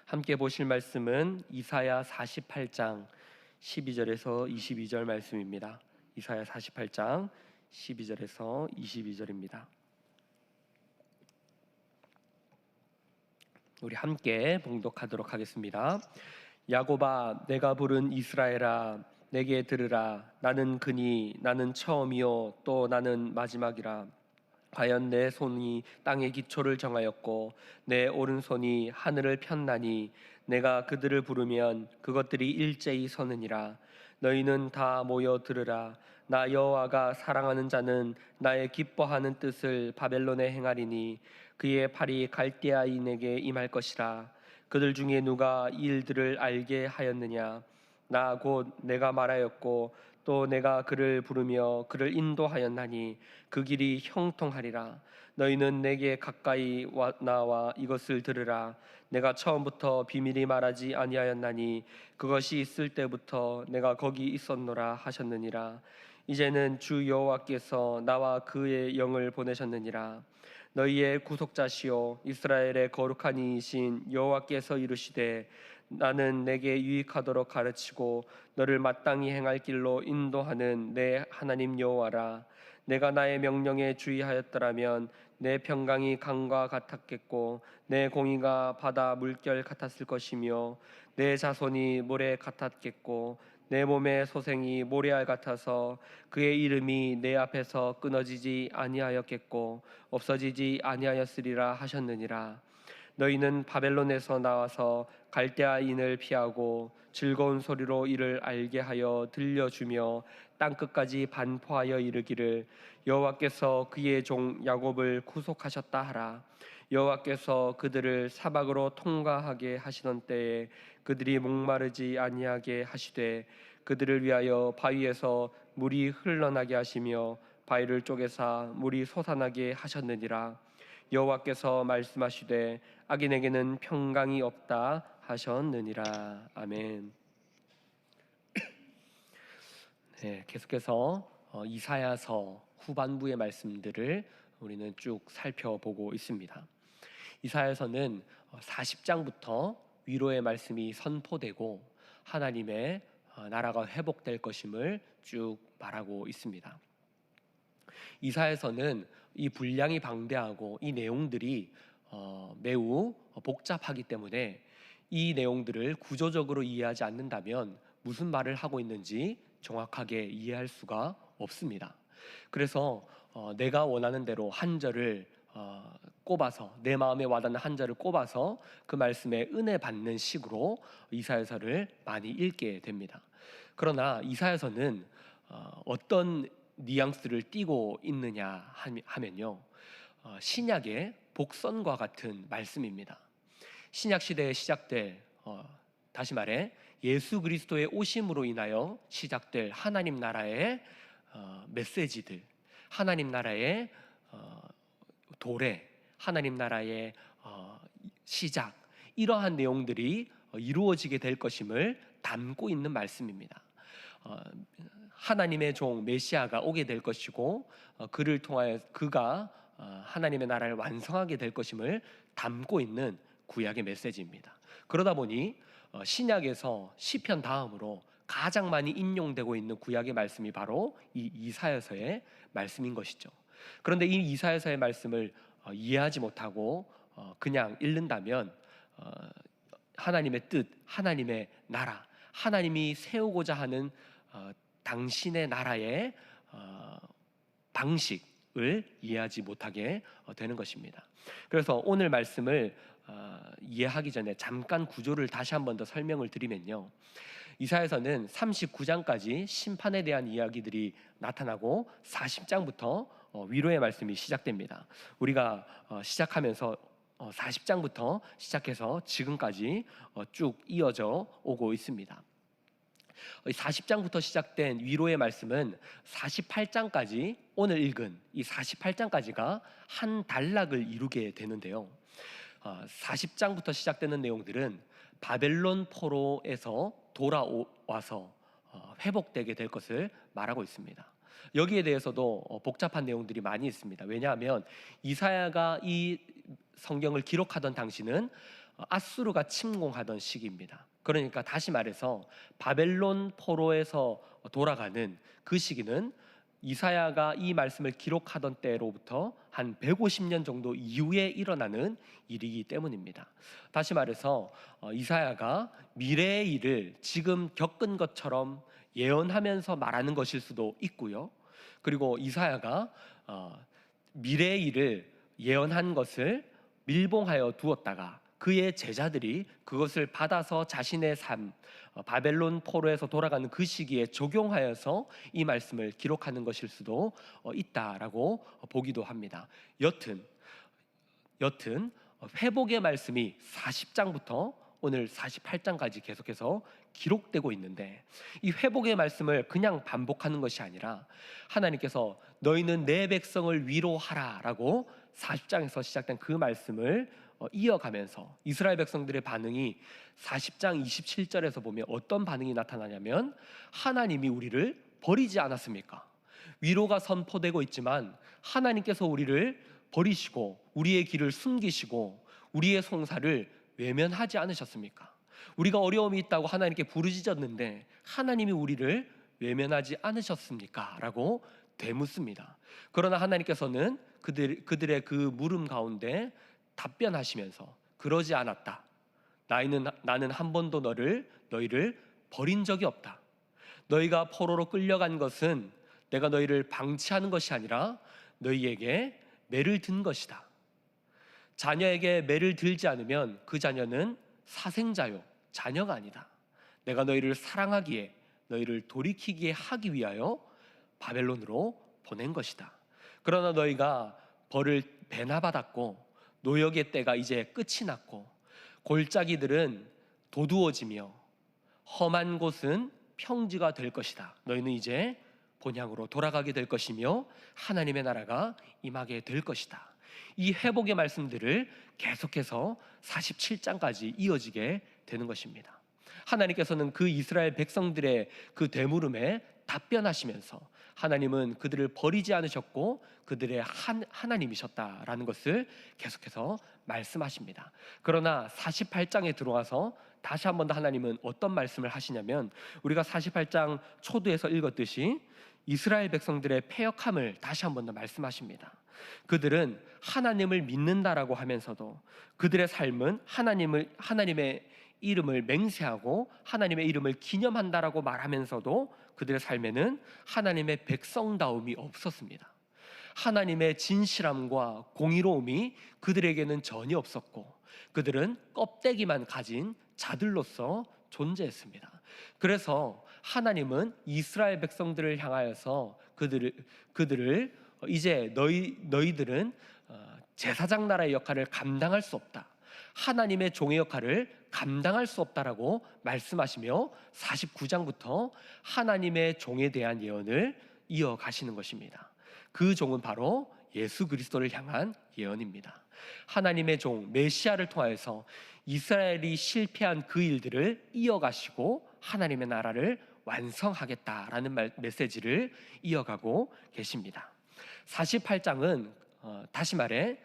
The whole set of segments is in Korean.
함께 보실 말씀은 이사야 48장 12절에서 22절 말씀입니다. 이사야 48장 12절에서 22절입니다. 우리 함께 봉독하도록 하겠습니다. 야곱아, 내가 부른 이스라엘아, 내게 들으라. 나는 그니 나는 처음이요 또 나는 마지막이라. 과연 내 손이 땅의 기초를 정하였고 내 오른손이 하늘을 폈나니 내가 그들을 부르면 그것들이 일제히 서느니라. 너희는 다 모여 들으라. 나 여호와가 사랑하는 자는 나의 기뻐하는 뜻을 바벨론에 행하리니 그의 팔이 갈대아인에게 임할 것이라. 그들 중에 누가 이 일들을 알게 하였느냐? 나 곧 내가 말하였고 또 내가 그를 부르며 그를 인도하였나니 그 길이 형통하리라. 너희는 내게 가까이 나와 이것을 들으라. 내가 처음부터 비밀히 말하지 아니하였나니 그것이 있을 때부터 내가 거기 있었노라 하셨느니라. 이제는 주 여호와께서 나와 그의 영을 보내셨느니라. 너희의 구속자시오 이스라엘의 거룩한 이이신 여호와께서 이르시되 나는 내게 유익하도록 가르치고 너를 마땅히 행할 길로 인도하는 내 하나님 여호와라. 내가 나의 명령에 주의하였더라면 내 평강이 강과 같았겠고 내 공의가 바다 물결 같았을 것이며 내 자손이 모래 같았겠고 내 몸의 소생이 모래알 같아서 그의 이름이 내 앞에서 끊어지지 아니하였겠고 없어지지 아니하였으리라 하셨느니라. 너희는 바벨론에서 나와서 갈대아인을 피하고 즐거운 소리로 이를 알게 하여 들려주며 땅끝까지 반포하여 이르기를 여호와께서 그의 종 야곱을 구속하셨다 하라. 여호와께서 그들을 사막으로 통과하게 하시던 때에 그들이 목마르지 아니하게 하시되 그들을 위하여 바위에서 물이 흘러나게 하시며 바위를 쪼개사 물이 솟아나게 하셨느니라. 여호와께서 말씀하시되 악인에게는 평강이 없다 하셨느니라. 아멘. 네, 계속해서 이사야서 후반부의 말씀들을 우리는 쭉 살펴보고 있습니다. 이사야서는 40장부터 위로의 말씀이 선포되고 하나님의 나라가 회복될 것임을 쭉 말하고 있습니다. 이사야서는 이 분량이 방대하고 이 내용들이 매우 복잡하기 때문에 이 내용들을 구조적으로 이해하지 않는다면 무슨 말을 하고 있는지 정확하게 이해할 수가 없습니다. 그래서 내가 원하는 대로 한 절을 꼽아서 내 마음에 와닿는 한 절을 꼽아서 그 말씀에 은혜 받는 식으로 이사야서를 많이 읽게 됩니다. 그러나 이사야서는 어떤 뉘앙스를 띠고 있느냐 하면요, 신약의 복선과 같은 말씀입니다. 신약 시대에 시작될 다시 말해 예수 그리스도의 오심으로 인하여 시작될 하나님 나라의 메시지들, 하나님 나라의 도래, 하나님 나라의 시작, 이러한 내용들이 이루어지게 될 것임을 담고 있는 말씀입니다. 하나님의 종 메시아가 오게 될 것이고 그를 통하여 그가 하나님의 나라를 완성하게 될 것임을 담고 있는 구약의 메시지입니다. 그러다 보니 신약에서 시편 다음으로 가장 많이 인용되고 있는 구약의 말씀이 바로 이 이사야서의 말씀인 것이죠. 그런데 이 이사야서의 말씀을 이해하지 못하고 그냥 읽는다면 하나님의 뜻, 하나님의 나라, 하나님이 세우고자 하는 당신의 나라의 방식을 이해하지 못하게 되는 것입니다. 그래서 오늘 말씀을 이해하기 전에 잠깐 구조를 다시 한 번 더 설명을 드리면요, 이사야서는 39장까지 심판에 대한 이야기들이 나타나고 40장부터 위로의 말씀이 시작됩니다. 우리가 시작하면서 40장부터 시작해서 지금까지 쭉 이어져 오고 있습니다. 40장부터 시작된 위로의 말씀은 48장까지, 오늘 읽은 이 48장까지가 한 단락을 이루게 되는데요, 40장부터 시작되는 내용들은 바벨론 포로에서 돌아와서 회복되게 될 것을 말하고 있습니다. 여기에 대해서도 복잡한 내용들이 많이 있습니다. 왜냐하면 이사야가 이 성경을 기록하던 당시는 아수르가 침공하던 시기입니다. 그러니까 다시 말해서 바벨론 포로에서 돌아가는 그 시기는 이사야가 이 말씀을 기록하던 때로부터 한 150년 정도 이후에 일어나는 일이기 때문입니다. 다시 말해서 이사야가 미래의 일을 지금 겪은 것처럼 예언하면서 말하는 것일 수도 있고요. 그리고 이사야가 미래의 일을 예언한 것을 밀봉하여 두었다가 그의 제자들이 그것을 받아서 자신의 삶, 바벨론 포로에서 돌아가는 그 시기에 적용하여서 이 말씀을 기록하는 것일 수도 있다라고 보기도 합니다. 여튼 회복의 말씀이 40장부터 오늘 48장까지 계속해서 기록되고 있는데, 이 회복의 말씀을 그냥 반복하는 것이 아니라 하나님께서 너희는 내 백성을 위로하라 라고 40장에서 시작된 그 말씀을 이어가면서 이스라엘 백성들의 반응이 40장 27절에서 보면 어떤 반응이 나타나냐면, 하나님이 우리를 버리지 않았습니까? 위로가 선포되고 있지만 하나님께서 우리를 버리시고 우리의 길을 숨기시고 우리의 송사를 외면하지 않으셨습니까? 우리가 어려움이 있다고 하나님께 부르짖었는데 하나님이 우리를 외면하지 않으셨습니까? 라고 되묻습니다. 그러나 하나님께서는 그들의 그 물음 가운데 답변하시면서 그러지 않았다. 나는 한 번도 너희를 버린 적이 없다. 너희가 포로로 끌려간 것은 내가 너희를 방치하는 것이 아니라 너희에게 매를 든 것이다. 자녀에게 매를 들지 않으면 그 자녀는 사생자요 자녀가 아니다. 내가 너희를 사랑하기에 너희를 돌이키게 하기 위하여 바벨론으로 보낸 것이다. 그러나 너희가 벌을 배나 받았고 노역의 때가 이제 끝이 났고 골짜기들은 도두어지며 험한 곳은 평지가 될 것이다. 너희는 이제 본향으로 돌아가게 될 것이며 하나님의 나라가 임하게 될 것이다. 이 회복의 말씀들을 계속해서 47장까지 이어지게 되는 것입니다. 하나님께서는 그 이스라엘 백성들의 그 되물음에 답변하시면서 하나님은 그들을 버리지 않으셨고 그들의 하나님이셨다라는 것을 계속해서 말씀하십니다. 그러나 48장에 들어와서 다시 한 번 더 하나님은 어떤 말씀을 하시냐면, 우리가 48장 초두에서 읽었듯이 이스라엘 백성들의 패역함을 다시 한 번 더 말씀하십니다. 그들은 하나님을 믿는다라고 하면서도 그들의 삶은 하나님의 이름을 맹세하고 하나님의 이름을 기념한다라고 말하면서도 그들의 삶에는 하나님의 백성다움이 없었습니다. 하나님의 진실함과 공의로움이 그들에게는 전혀 없었고 그들은 껍데기만 가진 자들로서 존재했습니다. 그래서 하나님은 이스라엘 백성들을 향하여서 그들을 이제 너희들은 제사장 나라의 역할을 감당할 수 없다, 하나님의 종의 역할을 감당할 수 없다라고 말씀하시며 49장부터 하나님의 종에 대한 예언을 이어가시는 것입니다. 그 종은 바로 예수 그리스도를 향한 예언입니다. 하나님의 종 메시아를 통하여서 이스라엘이 실패한 그 일들을 이어가시고 하나님의 나라를 완성하겠다라는 메시지를 이어가고 계십니다. 48장은 다시 말해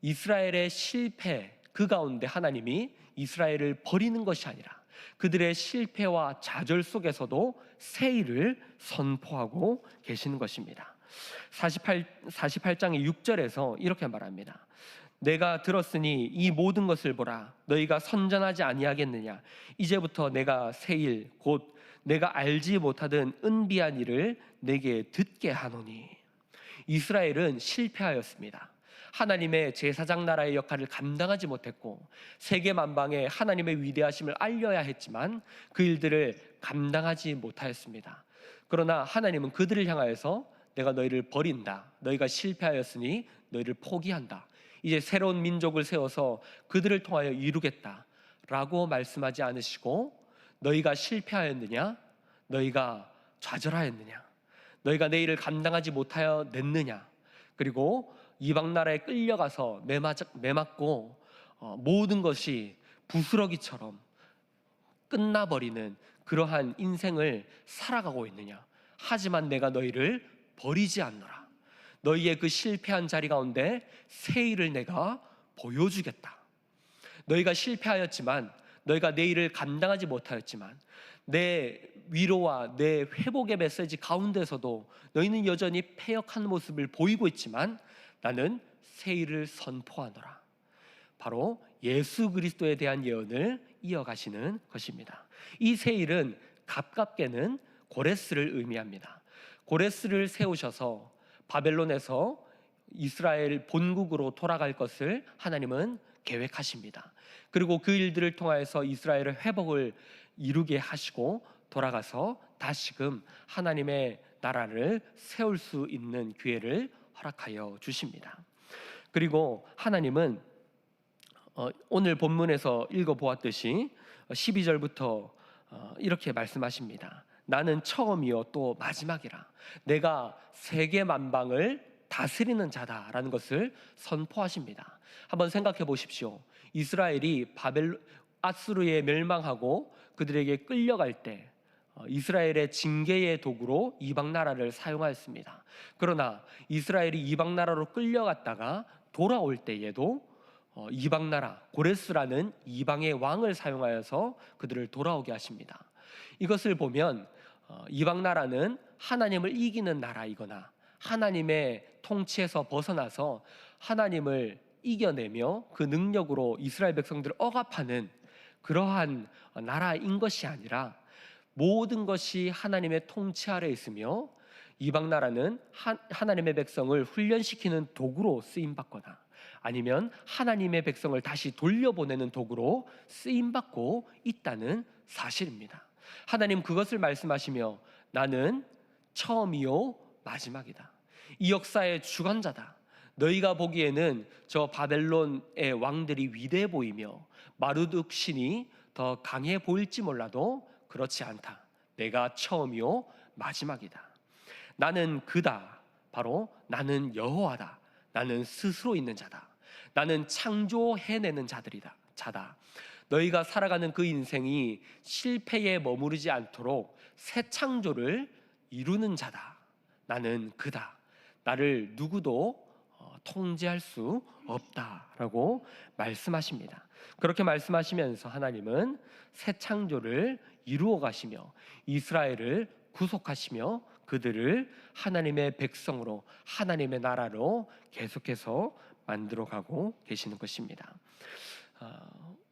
이스라엘의 실패 그 가운데 하나님이 이스라엘을 버리는 것이 아니라 그들의 실패와 좌절 속에서도 새 일을 선포하고 계시는 것입니다. 48장의 6절에서 이렇게 말합니다. 내가 들었으니 이 모든 것을 보라. 너희가 선전하지 아니하겠느냐. 이제부터 내가 새 일 곧 내가 알지 못하던 은비한 일을 내게 듣게 하노니. 이스라엘은 실패하였습니다. 하나님의 제사장 나라의 역할을 감당하지 못했고 세계 만방에 하나님의 위대하심을 알려야 했지만 그 일들을 감당하지 못하였습니다. 그러나 하나님은 그들을 향하여서 내가 너희를 버린다. 너희가 실패하였으니 너희를 포기한다. 이제 새로운 민족을 세워서 그들을 통하여 이루겠다 라고 말씀하지 않으시고, 너희가 실패하였느냐? 너희가 좌절하였느냐? 너희가 내 일을 감당하지 못하여 냈느냐? 그리고 이방 나라에 끌려가서 매맞고 모든 것이 부스러기처럼 끝나버리는 그러한 인생을 살아가고 있느냐? 하지만 내가 너희를 버리지 않노라. 너희의 그 실패한 자리 가운데 새 일을 내가 보여주겠다. 너희가 실패하였지만, 너희가 내 일을 감당하지 못하였지만, 내 위로와 내 회복의 메시지 가운데서도 너희는 여전히 패역한 모습을 보이고 있지만 나는 새 일을 선포하노라. 바로 예수 그리스도에 대한 예언을 이어가시는 것입니다. 이 새 일은 가깝게는 고레스를 의미합니다. 고레스를 세우셔서 바벨론에서 이스라엘 본국으로 돌아갈 것을 하나님은 계획하십니다. 그리고 그 일들을 통하여서 이스라엘의 회복을 이루게 하시고 돌아가서 다시금 하나님의 나라를 세울 수 있는 기회를 허락하여 주십니다. 그리고 하나님은 오늘 본문에서 읽어보았듯이 12절부터 이렇게 말씀하십니다. 나는 처음이요 또 마지막이라. 내가 세계 만방을 다스리는 자다라는 것을 선포하십니다. 한번 생각해 보십시오. 이스라엘이 아수르에 멸망하고 그들에게 끌려갈 때 이스라엘의 징계의 도구로 이방 나라를 사용하였습니다. 그러나 이스라엘이 이방 나라로 끌려갔다가 돌아올 때에도 이방 나라 고레스라는 이방의 왕을 사용하여서 그들을 돌아오게 하십니다. 이것을 보면 이방 나라는 하나님을 이기는 나라이거나 하나님의 통치에서 벗어나서 하나님을 이겨내며 그 능력으로 이스라엘 백성들을 억압하는 그러한 나라인 것이 아니라 모든 것이 하나님의 통치 아래 있으며 이방 나라는 하나님의 백성을 훈련시키는 도구로 쓰임받거나 아니면 하나님의 백성을 다시 돌려보내는 도구로 쓰임받고 있다는 사실입니다. 하나님 그것을 말씀하시며 나는 처음이요 마지막이다. 이 역사의 주관자다. 너희가 보기에는 저 바벨론의 왕들이 위대해 보이며 마르둑 신이 더 강해 보일지 몰라도 그렇지 않다. 내가 처음이요 마지막이다. 나는 그다. 바로 나는 여호와다. 나는 스스로 있는 자다. 나는 창조해내는 자다. 너희가 살아가는 그 인생이 실패에 머무르지 않도록 새 창조를 이루는 자다. 나는 그다. 나를 누구도 통제할 수 없다라고 말씀하십니다. 그렇게 말씀하시면서 하나님은 새 창조를 이루어 가시며 이스라엘을 구속하시며 그들을 하나님의 백성으로 하나님의 나라로 계속해서 만들어가고 계시는 것입니다.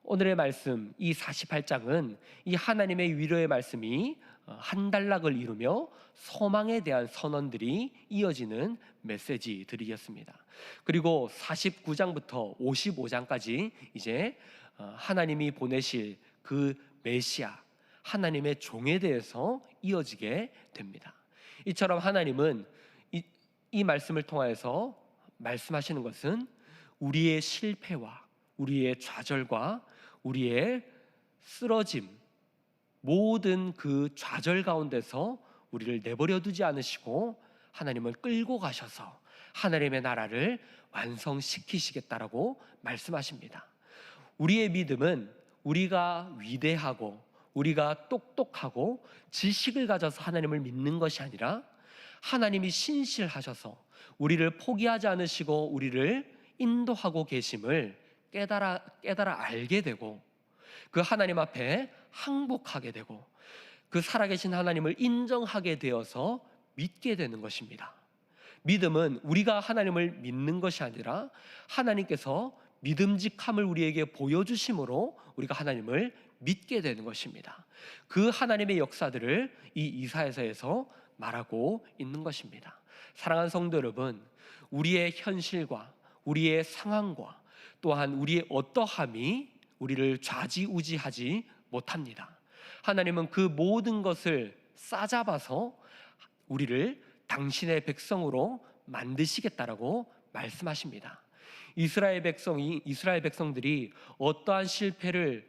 오늘의 말씀 이 48장은 이 하나님의 위로의 말씀이 한 단락을 이루며 소망에 대한 선언들이 이어지는 메시지들이었습니다. 그리고 49장부터 55장까지 이제 하나님이 보내실 그 메시아 하나님의 종에 대해서 이어지게 됩니다. 이처럼 하나님은 이 말씀을 통하여서 말씀하시는 것은 우리의 실패와 우리의 좌절과 우리의 쓰러짐 모든 그 좌절 가운데서 우리를 내버려 두지 않으시고 하나님은 끌고 가셔서 하나님의 나라를 완성시키시겠다라고 말씀하십니다. 우리의 믿음은 우리가 위대하고 우리가 똑똑하고 지식을 가져서 하나님을 믿는 것이 아니라 하나님이 신실하셔서 우리를 포기하지 않으시고 우리를 인도하고 계심을 깨달아 알게 되고 그 하나님 앞에 항복하게 되고 그 살아계신 하나님을 인정하게 되어서 믿게 되는 것입니다. 믿음은 우리가 하나님을 믿는 것이 아니라 하나님께서 믿음직함을 우리에게 보여주심으로 우리가 하나님을 믿게 되는 것입니다. 그 하나님의 역사들을 이 이사야서에서 말하고 있는 것입니다. 사랑하는 성도 여러분, 우리의 현실과 우리의 상황과 또한 우리의 어떠함이 우리를 좌지우지하지 못합니다. 하나님은 그 모든 것을 싸잡아서 우리를 당신의 백성으로 만드시겠다라고 말씀하십니다. 이스라엘 백성들이 어떠한 실패를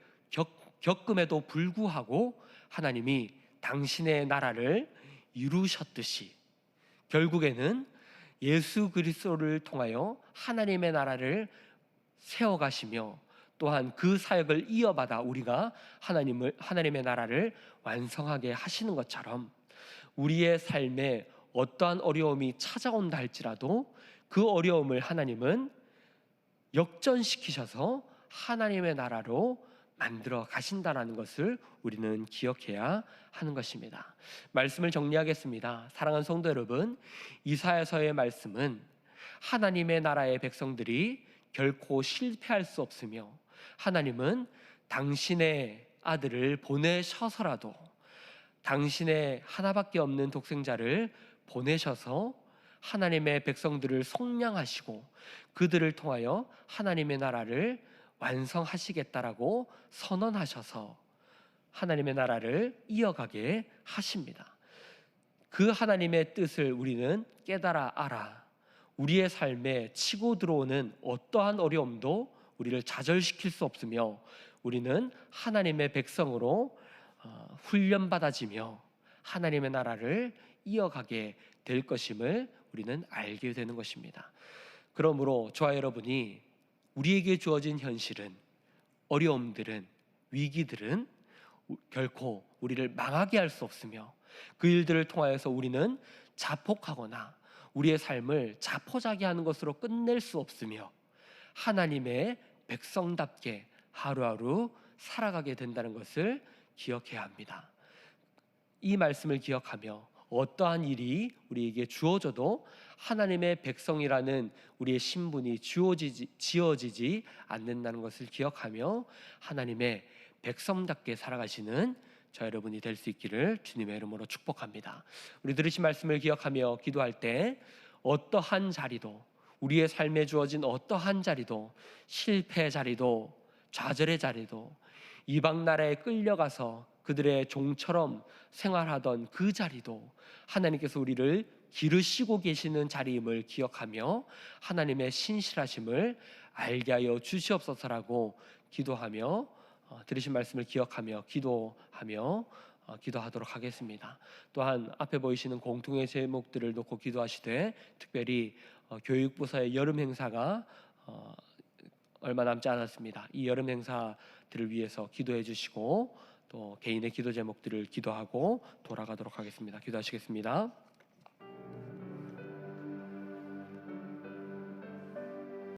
겪음에도 불구하고 하나님이 당신의 나라를 이루셨듯이 결국에는 예수 그리스도를 통하여 하나님의 나라를 세워가시며 또한 그 사역을 이어받아 우리가 하나님의 나라를 완성하게 하시는 것처럼 우리의 삶에 어떠한 어려움이 찾아온다 할지라도 그 어려움을 하나님은 역전시키셔서 하나님의 나라로 만들어 가신다라는 것을 우리는 기억해야 하는 것입니다. 말씀을 정리하겠습니다. 사랑하는 성도 여러분, 이사야서의 말씀은 하나님의 나라의 백성들이 결코 실패할 수 없으며 하나님은 당신의 아들을 보내셔서라도 당신의 하나밖에 없는 독생자를 보내셔서 하나님의 백성들을 속량하시고 그들을 통하여 하나님의 나라를 완성하시겠다라고 선언하셔서 하나님의 나라를 이어가게 하십니다. 그 하나님의 뜻을 우리는 깨달아 알아 우리의 삶에 치고 들어오는 어떠한 어려움도 우리를 좌절시킬 수 없으며 우리는 하나님의 백성으로 훈련받아지며 하나님의 나라를 이어가게 될 것임을 우리는 알게 되는 것입니다. 그러므로 저와 여러분이 우리에게 주어진 현실은, 어려움들은, 위기들은 결코 우리를 망하게 할 수 없으며 그 일들을 통하여서 우리는 자폭하거나 우리의 삶을 자포자기하는 것으로 끝낼 수 없으며 하나님의 백성답게 하루하루 살아가게 된다는 것을 기억해야 합니다. 이 말씀을 기억하며 어떠한 일이 우리에게 주어져도 하나님의 백성이라는 우리의 신분이 지어지지 않는다는 것을 기억하며 하나님의 백성답게 살아가시는 저 여러분이 될 수 있기를 주님의 이름으로 축복합니다. 우리 들으신 말씀을 기억하며 기도할 때 어떠한 자리도, 우리의 삶에 주어진 어떠한 자리도, 실패의 자리도, 좌절의 자리도, 이방 나라에 끌려가서 그들의 종처럼 생활하던 그 자리도 하나님께서 우리를 기르시고 계시는 자리임을 기억하며 하나님의 신실하심을 알게 하여 주시옵소서라고 기도하며 들으신 말씀을 기억하며 기도하도록 하겠습니다. 또한 앞에 보이시는 공통의 제목들을 놓고 기도하시되 특별히 교육부서의 여름 행사가 얼마 남지 않았습니다. 이 여름 행사들을 위해서 기도해 주시고 또 개인의 기도 제목들을 기도하고 돌아가도록 하겠습니다. 기도하시겠습니다.